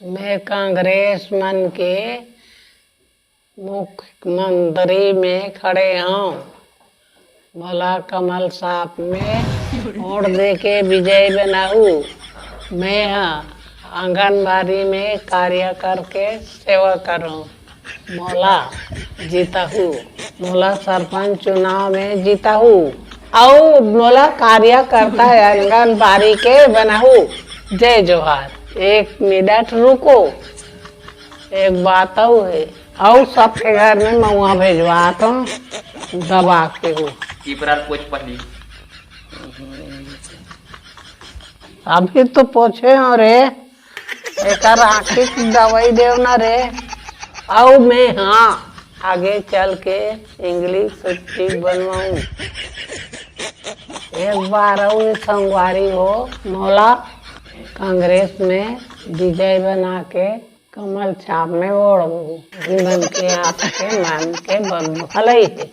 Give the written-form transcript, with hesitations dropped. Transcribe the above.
मैं कांग्रेस मन के मुख्यमंत्री में खड़े हूँ। मोला कमल साहब में वोट दे के विजय बनाऊ। मैं आंगनबाड़ी में कार्य करके सेवा करूँ। मोला जीता हूँ। मोला सरपंच चुनाव में जीता हूँ और मोला कार्य करता है आंगनबाड़ी के बनाऊ। जय जोहार। एक मिनट रुको, एक बात और सबके घर में महुआ भेजवा तो दबा के हो। अभी तो पूछे हो रे, एक आँखी की दवाई देव ना रे। और मैं आगे चल के इंग्लिश ठीक बनवाऊं। एक बार और संगवारी हो, मोला कांग्रेस में विजय बना के कमल छाप में ओढ़ बन के आपके मान के भलाई है।